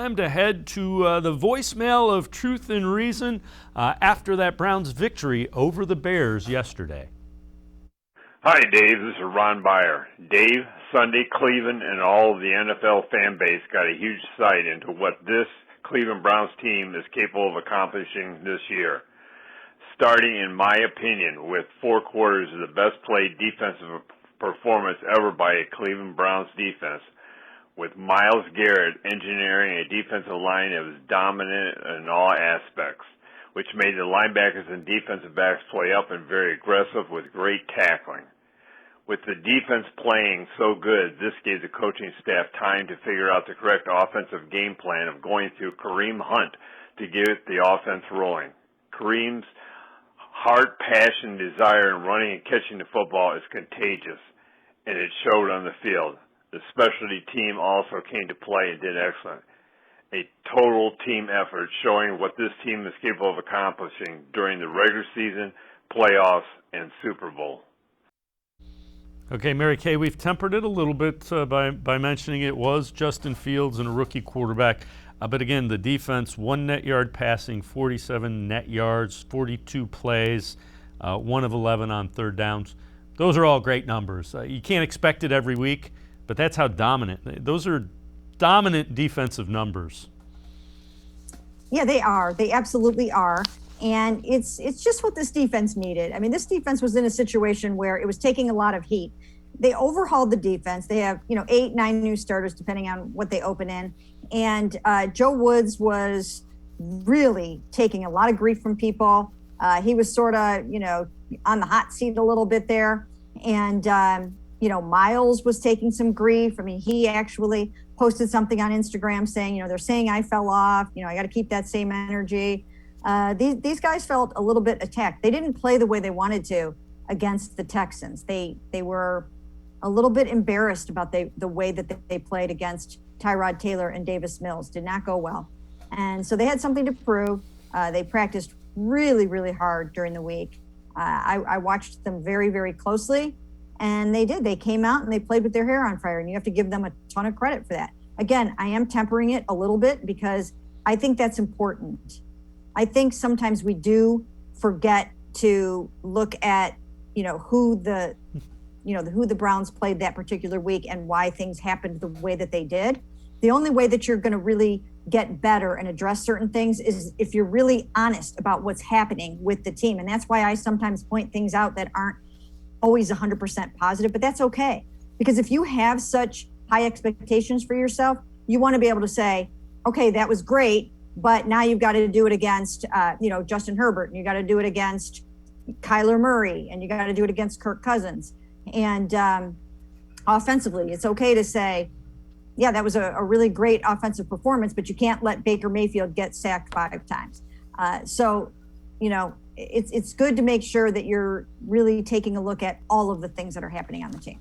time to head to the voicemail of Truth and Reason after that Browns victory over the Bears yesterday. Hi, Dave. This is Ron Byer. Dave, Sunday, Cleveland, and all of the NFL fan base got a huge sight into what this Cleveland Browns team is capable of accomplishing this year. Starting, in my opinion, with 4 quarters of the best played defensive performance ever by a Cleveland Browns defense, with Myles Garrett engineering a defensive line that was dominant in all aspects, which made the linebackers and defensive backs play up and very aggressive with great tackling. With the defense playing so good, this gave the coaching staff time to figure out the correct offensive game plan of going through Kareem Hunt to get the offense rolling. Kareem's heart, passion, desire in running and catching the football is contagious, and it showed on the field. The specialty team also came to play and did excellent. A total team effort showing what this team is capable of accomplishing during the regular season, playoffs, and Super Bowl. Okay, Mary Kay, we've tempered it a little bit by mentioning it was Justin Fields and a rookie quarterback. But again, the defense, 1 net yard passing, 47 net yards, 42 plays, 1 of 11 on third downs. Those are all great numbers. You can't expect it every week, but that's how dominant. Those are dominant defensive numbers. Yeah, they are. They absolutely are. And it's just what this defense needed. I mean, this defense was in a situation where it was taking a lot of heat. They overhauled the defense. They have, 8, 9 new starters, depending on what they open in. And Joe Woods was really taking a lot of grief from people. He was sort of, on the hot seat a little bit there. And, Myles was taking some grief. I mean, he actually posted something on Instagram saying, they're saying I fell off. I got to keep that same energy. These guys felt a little bit attacked. They didn't play the way they wanted to against the Texans. They were a little bit embarrassed about the way that they played against Tyrod Taylor and Davis Mills. Did not go well. And so they had something to prove. They practiced really, really hard during the week. I watched them very, very closely, and they did. They came out and they played with their hair on fire, and you have to give them a ton of credit for that. Again, I am tempering it a little bit because I think that's important. I think sometimes we do forget to look at, who the Browns played that particular week and why things happened the way that they did. The only way that you're going to really get better and address certain things is if you're really honest about what's happening with the team. And that's why I sometimes point things out that aren't always 100% positive, but that's okay. Because if you have such high expectations for yourself, you want to be able to say, okay, that was great, but now you've got to do it against, Justin Herbert, and you got to do it against Kyler Murray, and you got to do it against Kirk Cousins. And offensively, it's okay to say, yeah, that was a really great offensive performance, but you can't let Baker Mayfield get sacked 5 times. It's good to make sure that you're really taking a look at all of the things that are happening on the team.